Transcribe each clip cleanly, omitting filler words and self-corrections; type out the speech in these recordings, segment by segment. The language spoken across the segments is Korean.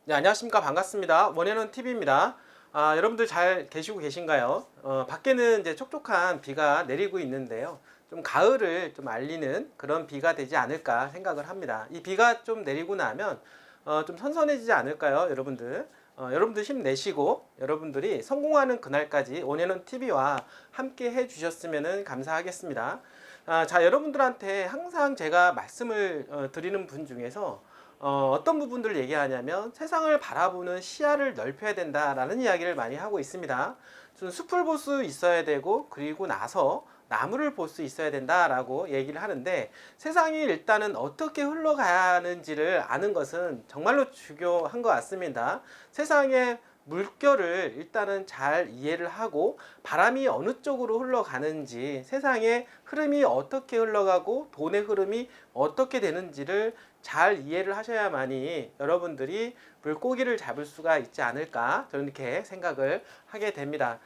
네, 안녕하십니까. 반갑습니다. 원앤원 TV입니다. 여러분들 잘 계시고 계신가요? 밖에는 이제 촉촉한 비가 내리고 있는데요. 좀 가을을 좀 알리는 그런 비가 되지 않을까 생각을 합니다. 이 비가 좀 내리고 나면 좀 선선해지지 않을까요, 여러분들? 여러분들 힘내시고 여러분들이 성공하는 그날까지 원앤원 TV와 함께 해주셨으면 감사하겠습니다. 자, 여러분들한테 항상 제가 말씀을 드리는 분 중에서 어떤 부분들을 얘기하냐면 세상을 바라보는 시야를 넓혀야 된다라는 이야기를 많이 하고 있습니다. 좀 숲을 볼 수 있어야 되고 그리고 나서 나무를 볼 수 있어야 된다라고 얘기를 하는데 세상이 일단은 어떻게 흘러가는지를 아는 것은 정말로 중요한 것 같습니다. 세상의 물결을 일단은 잘 이해를 하고 바람이 어느 쪽으로 흘러가는지 세상의 흐름이 어떻게 흘러가고 돈의 흐름이 어떻게 되는지를 잘 이해를 하셔야만이 여러분들이 물고기를 잡을 수가 있지 않을까 저는 이렇게 생각을 하게 됩니다.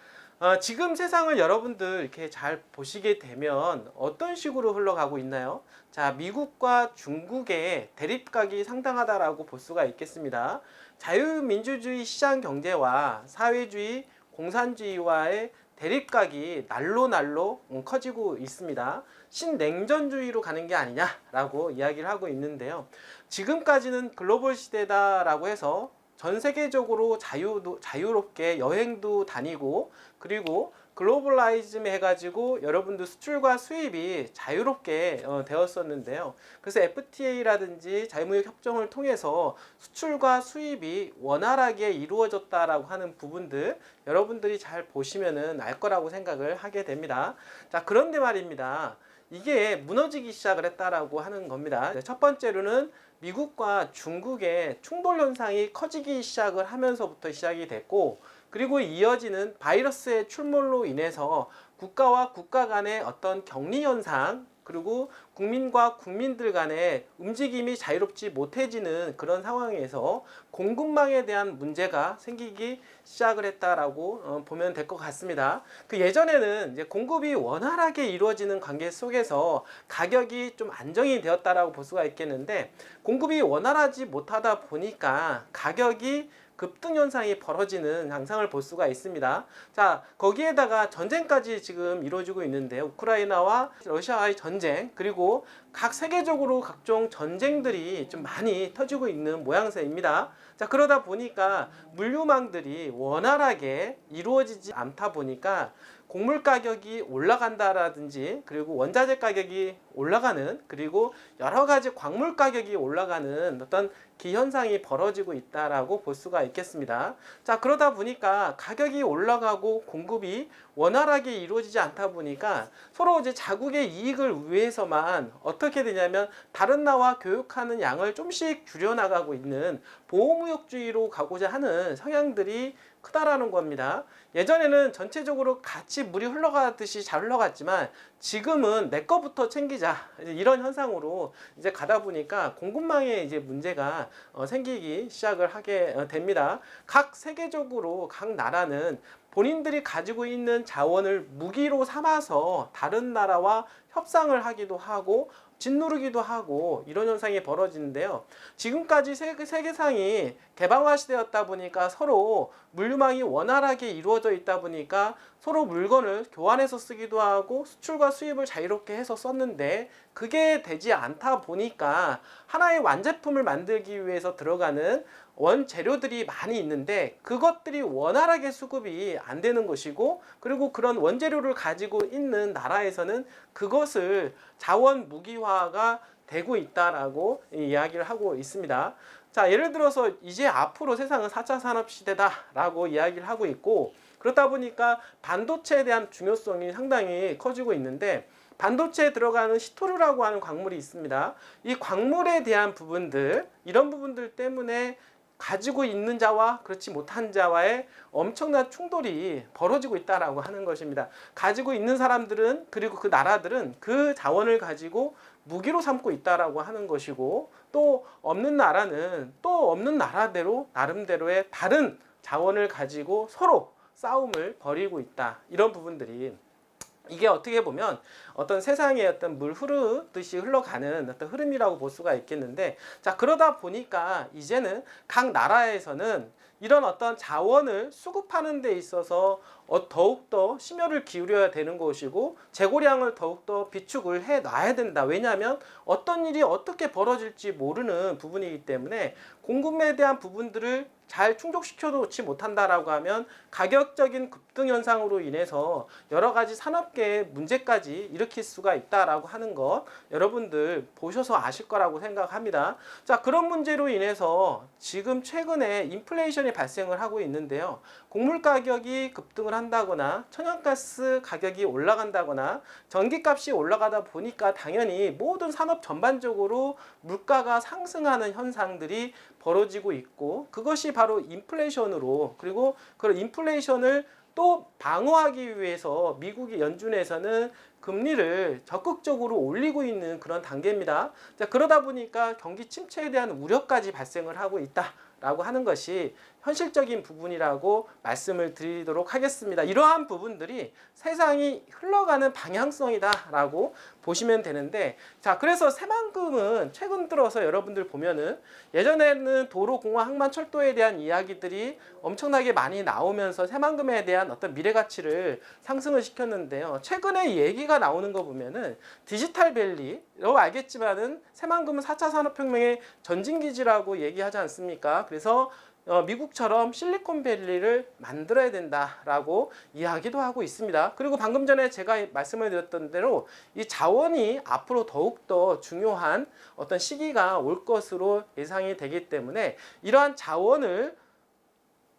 지금 세상을 여러분들 이렇게 잘 보시게 되면 어떤 식으로 흘러가고 있나요? 자, 미국과 중국의 대립각이 상당하다라고 볼 수가 있겠습니다. 자유민주주의 시장 경제와 사회주의 공산주의와의 대립각이 날로 커지고 있습니다. 신냉전주의로 가는 게 아니냐라고 이야기를 하고 있는데요. 지금까지는 글로벌 시대다라고 해서 전 세계적으로 자유롭게 여행도 다니고 그리고 글로벌라이즘 해가지고 여러분들 수출과 수입이 자유롭게 되었었는데요. 그래서 FTA라든지 자유무역 협정을 통해서 수출과 수입이 원활하게 이루어졌다라고 하는 부분들 여러분들이 잘 보시면은 알 거라고 생각을 하게 됩니다. 자, 그런데 말입니다. 이게 무너지기 시작을 했다라고 하는 겁니다. 첫 번째로는 미국과 중국의 충돌 현상이 커지기 시작을 하면서부터 시작이 됐고 그리고 이어지는 바이러스의 출몰로 인해서 국가와 국가 간의 어떤 격리 현상 그리고 국민과 국민들 간의 움직임이 자유롭지 못해지는 그런 상황에서 공급망에 대한 문제가 생기기 시작을 했다라고 보면 될 것 같습니다. 그 예전에는 이제 공급이 원활하게 이루어지는 관계 속에서 가격이 좀 안정이 되었다라고 볼 수가 있겠는데 공급이 원활하지 못하다 보니까 가격이 급등 현상이 벌어지는 양상을 볼 수가 있습니다. 자, 거기에다가 전쟁까지 지금 이루어지고 있는데 우크라이나와 러시아와의 전쟁 그리고 각 세계적으로 각종 전쟁들이 좀 많이 터지고 있는 모양새입니다. 자, 그러다 보니까 물류망들이 원활하게 이루어지지 않다 보니까 곡물 가격이 올라간다라든지 그리고 원자재 가격이 올라가는 그리고 여러 가지 광물 가격이 올라가는 어떤 기현상이 벌어지고 있다라고 볼 수가 있겠습니다. 자, 그러다 보니까 가격이 올라가고 공급이 원활하게 이루어지지 않다 보니까 서로 이제 자국의 이익을 위해서만 어떻게 되냐면 다른 나라와 교역하는 양을 좀씩 줄여나가고 있는 보호무역주의로 가고자 하는 성향들이 크다라는 겁니다. 예전에는 전체적으로 같이 물이 흘러가듯이 잘 흘러갔지만 지금은 내 거부터 챙기자 이런 현상으로 이제 가다 보니까 공급망에 이제 문제가 생기기 시작을 하게 됩니다. 각 세계적으로 각 나라는 본인들이 가지고 있는 자원을 무기로 삼아서 다른 나라와 협상을 하기도 하고 짓누르기도 하고 이런 현상이 벌어지는데요. 지금까지 세계상이 개방화 시대였다 보니까 서로 물류망이 원활하게 이루어져 있다 보니까 서로 물건을 교환해서 쓰기도 하고 수출과 수입을 자유롭게 해서 썼는데 그게 되지 않다 보니까 하나의 완제품을 만들기 위해서 들어가는 원재료들이 많이 있는데 그것들이 원활하게 수급이 안 되는 것이고 그리고 그런 원재료를 가지고 있는 나라에서는 그것을 자원 무기화가 되고 있다라고 이야기를 하고 있습니다. 자, 예를 들어서 이제 앞으로 세상은 4차 산업시대다라고 이야기를 하고 있고 그렇다 보니까 반도체에 대한 중요성이 상당히 커지고 있는데 반도체에 들어가는 시토류라고 하는 광물이 있습니다. 이 광물에 대한 부분들 이런 부분들 때문에 가지고 있는 자와 그렇지 못한 자와의 엄청난 충돌이 벌어지고 있다라고 하는 것입니다. 가지고 있는 사람들은 그리고 그 나라들은 그 자원을 가지고 무기로 삼고 있다라고 하는 것이고 또 없는 나라는 또 없는 나라대로 나름대로의 다른 자원을 가지고 서로 싸움을 벌이고 있다. 이런 부분들이 이게 어떻게 보면 어떤 세상의 어떤 물 흐르듯이 흘러가는 어떤 흐름이라고 볼 수가 있겠는데, 자, 그러다 보니까 이제는 각 나라에서는 이런 어떤 자원을 수급하는 데 있어서 더욱더 심혈을 기울여야 되는 것이고, 재고량을 더욱더 비축을 해 놔야 된다. 왜냐하면 어떤 일이 어떻게 벌어질지 모르는 부분이기 때문에 공급에 대한 부분들을 잘 충족시켜 놓지 못한다라고 하면 가격적인 급등 현상으로 인해서 여러 가지 산업계의 문제까지 일으킬 수가 있다라고 하는 것, 여러분들 보셔서 아실 거라고 생각합니다. 자, 그런 문제로 인해서 지금 최근에 인플레이션이 발생을 하고 있는데요. 곡물 가격이 급등을 한다거나 천연가스 가격이 올라간다거나 전기값이 올라가다 보니까 당연히 모든 산업 전반적으로 물가가 상승하는 현상들이 벌어지고 있고, 그것이 바로 인플레이션으로, 그리고 그런 인플레이션을 또 방어하기 위해서 미국의 연준에서는 금리를 적극적으로 올리고 있는 그런 단계입니다. 자, 그러다 보니까 경기 침체에 대한 우려까지 발생을 하고 있다라고 하는 것이 현실적인 부분이라고 말씀을 드리도록 하겠습니다. 이러한 부분들이 세상이 흘러가는 방향성이다라고 보시면 되는데, 자, 그래서 새만금은 최근 들어서 여러분들 보면은 예전에는 도로, 공항, 항만, 철도에 대한 이야기들이 엄청나게 많이 나오면서 새만금에 대한 어떤 미래 가치를 상승을 시켰는데요. 최근에 얘기가 나오는 거 보면은 디지털 밸리, 여러분 알겠지만은 새만금은 4차 산업혁명의 전진기지라고 얘기하지 않습니까? 그래서 미국처럼 실리콘밸리를 만들어야 된다라고 이야기도 하고 있습니다. 그리고 방금 전에 제가 말씀을 드렸던 대로 이 자원이 앞으로 더욱더 중요한 어떤 시기가 올 것으로 예상이 되기 때문에 이러한 자원을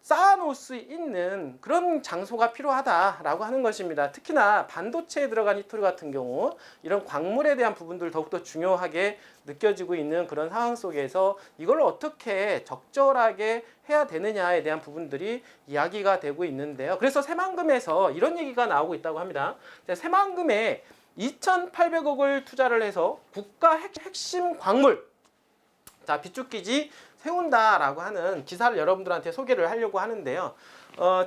쌓아놓을 수 있는 그런 장소가 필요하다라고 하는 것입니다. 특히나 반도체에 들어간 히토리 같은 경우 이런 광물에 대한 부분들 더욱더 중요하게 느껴지고 있는 그런 상황 속에서 이걸 어떻게 적절하게 해야 되느냐에 대한 부분들이 이야기가 되고 있는데요. 그래서 새만금에서 이런 얘기가 나오고 있다고 합니다. 새만금에 2,800억을 투자를 해서 국가 핵심 광물, 자, 비축기지 세운다라고 하는 기사를 여러분들한테 소개를 하려고 하는데요.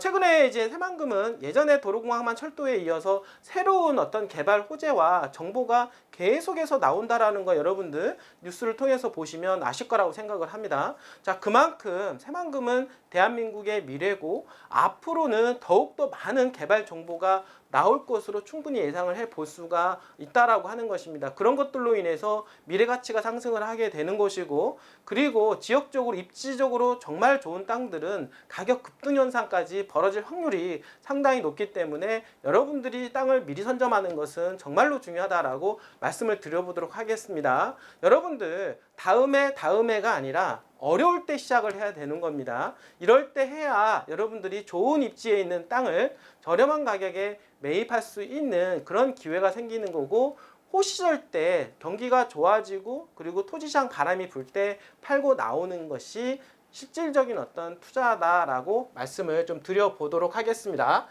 최근에 이제 새만금은 예전에 도로공항만 철도에 이어서 새로운 어떤 개발 호재와 정보가 계속해서 나온다라는 거 여러분들 뉴스를 통해서 보시면 아실 거라고 생각을 합니다. 자, 그만큼 새만금은 대한민국의 미래고 앞으로는 더욱더 많은 개발 정보가 나올 것으로 충분히 예상을 해 볼 수가 있다라고 하는 것입니다. 그런 것들로 인해서 미래 가치가 상승을 하게 되는 것이고, 그리고 지역적으로 입지적으로 정말 좋은 땅들은 가격 급등 현상까지 벌어질 확률이 상당히 높기 때문에 여러분들이 땅을 미리 선점하는 것은 정말로 중요하다라고 말씀을 드려보도록 하겠습니다. 여러분들 다음해가 아니라 어려울 때 시작을 해야 되는 겁니다. 이럴 때 해야 여러분들이 좋은 입지에 있는 땅을 저렴한 가격에 매입할 수 있는 그런 기회가 생기는 거고, 호시절 때 경기가 좋아지고 그리고 토지시장 바람이 불 때 팔고 나오는 것이 실질적인 어떤 투자다라고 말씀을 좀 드려보도록 하겠습니다.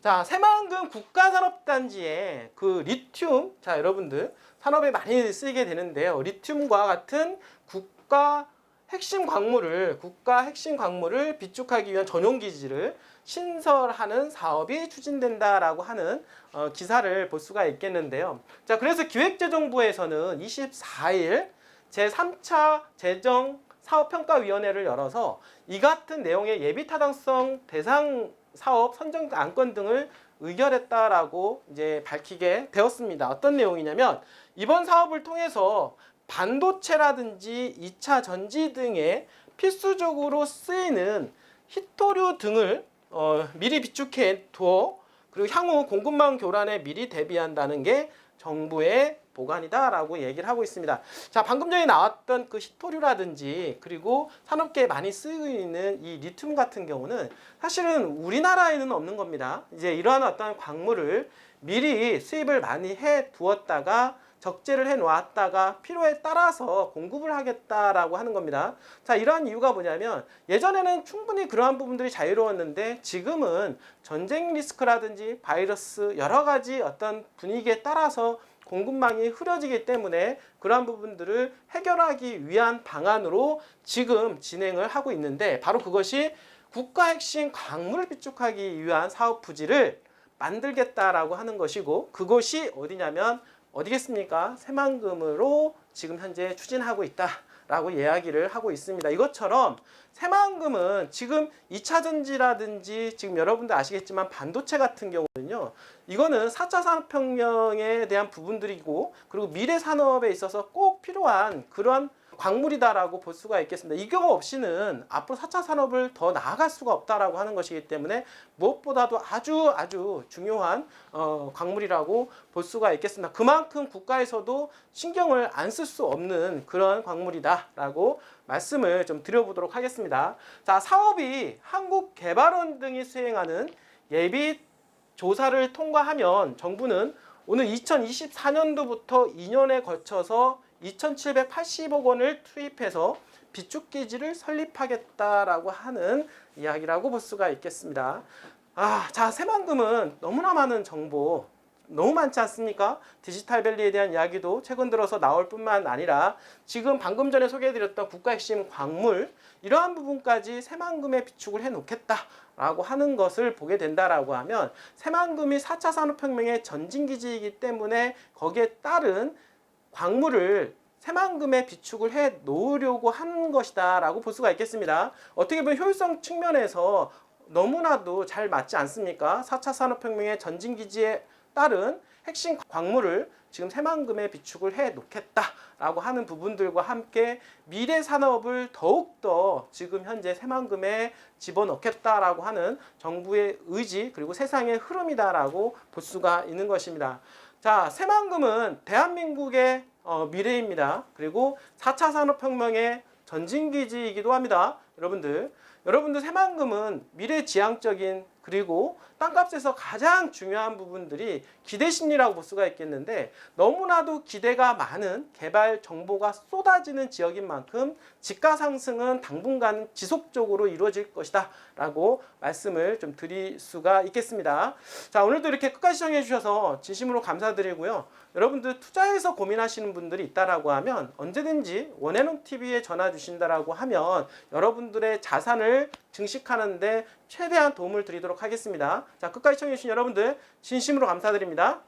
자, 새만금 국가산업단지의 그 리튬, 자, 여러분들 산업에 많이 쓰이게 되는데요. 리튬과 같은 국가 핵심 광물을 비축하기 위한 전용 기지를 신설하는 사업이 추진된다라고 하는 기사를 볼 수가 있겠는데요. 자, 그래서 기획재정부에서는 24일 제3차 재정 사업평가위원회를 열어서 이 같은 내용의 예비타당성 대상 사업 선정 안건 등을 의결했다라고 이제 밝히게 되었습니다. 어떤 내용이냐면 이번 사업을 통해서 반도체라든지 2차 전지 등에 필수적으로 쓰이는 히토류 등을 미리 비축해 두어 그리고 향후 공급망 교란에 미리 대비한다는 게 정부의 보관이다라고 얘기를 하고 있습니다. 자, 방금 전에 나왔던 그 히토류라든지 그리고 산업계에 많이 쓰이고 있는 이 리튬 같은 경우는 사실은 우리나라에는 없는 겁니다. 이제 이러한 어떤 광물을 미리 수입을 많이 해 두었다가 적재를 해 놓았다가 필요에 따라서 공급을 하겠다라고 하는 겁니다. 자, 이러한 이유가 뭐냐면 예전에는 충분히 그러한 부분들이 자유로웠는데 지금은 전쟁 리스크라든지 바이러스 여러 가지 어떤 분위기에 따라서 공급망이 흐려지기 때문에 그러한 부분들을 해결하기 위한 방안으로 지금 진행을 하고 있는데, 바로 그것이 국가 핵심 광물을 비축하기 위한 사업 부지를 만들겠다라고 하는 것이고, 그것이 어디냐면 어디겠습니까? 새만금으로 지금 현재 추진하고 있다라고 이야기를 하고 있습니다. 이것처럼 새만금은 지금 2차 전지라든지 지금 여러분들 아시겠지만 반도체 같은 경우는요, 이거는 4차 산업혁명에 대한 부분들이고, 그리고 미래 산업에 있어서 꼭 필요한 그런 광물이다라고 볼 수가 있겠습니다. 이거 없이는 앞으로 4차 산업을 더 나아갈 수가 없다라고 하는 것이기 때문에 무엇보다도 아주 중요한 광물이라고 볼 수가 있겠습니다. 그만큼 국가에서도 신경을 안 쓸 수 없는 그런 광물이다라고 말씀을 좀 드려보도록 하겠습니다. 자, 사업이 한국개발원 등이 수행하는 예비 조사를 통과하면 정부는 오늘 2024년도부터 2년에 걸쳐서 2,780억 원을 투입해서 비축기지를 설립하겠다라고 하는 이야기라고 볼 수가 있겠습니다. 자, 새만금은 너무나 많은 정보, 너무 많지 않습니까? 디지털밸리에 대한 이야기도 최근 들어서 나올 뿐만 아니라 지금 방금 전에 소개해드렸던 국가 핵심 광물, 이러한 부분까지 새만금에 비축을 해놓겠다라고 하는 것을 보게 된다라고 하면, 새만금이 4차 산업혁명의 전진기지이기 때문에 거기에 따른 광물을 새만금에 비축을 해 놓으려고 하는 것이다 라고 볼 수가 있겠습니다. 어떻게 보면 효율성 측면에서 너무나도 잘 맞지 않습니까? 4차 산업혁명의 전진기지에 따른 핵심 광물을 지금 새만금에 비축을 해 놓겠다라고 하는 부분들과 함께 미래 산업을 더욱더 지금 현재 새만금에 집어넣겠다라고 하는 정부의 의지, 그리고 세상의 흐름이다라고 볼 수가 있는 것입니다. 자, 새만금은 대한민국의 미래입니다. 그리고 4차 산업혁명의 전진기지이기도 합니다. 여러분들 새만금은 미래지향적인, 그리고 땅값에서 가장 중요한 부분들이 기대심리라고 볼 수가 있겠는데, 너무나도 기대가 많은 개발 정보가 쏟아지는 지역인 만큼 지가 상승은 당분간 지속적으로 이루어질 것이다 라고 말씀을 좀 드릴 수가 있겠습니다. 자, 오늘도 이렇게 끝까지 시청해 주셔서 진심으로 감사드리고요. 여러분들 투자해서 고민하시는 분들이 있다라고 하면 언제든지 원앤온TV에 전화 주신다라고 하면 여러분들의 자산을 증식하는데 최대한 도움을 드리도록 하겠습니다. 자, 끝까지 시청해 주신 여러분들 진심으로 감사드립니다.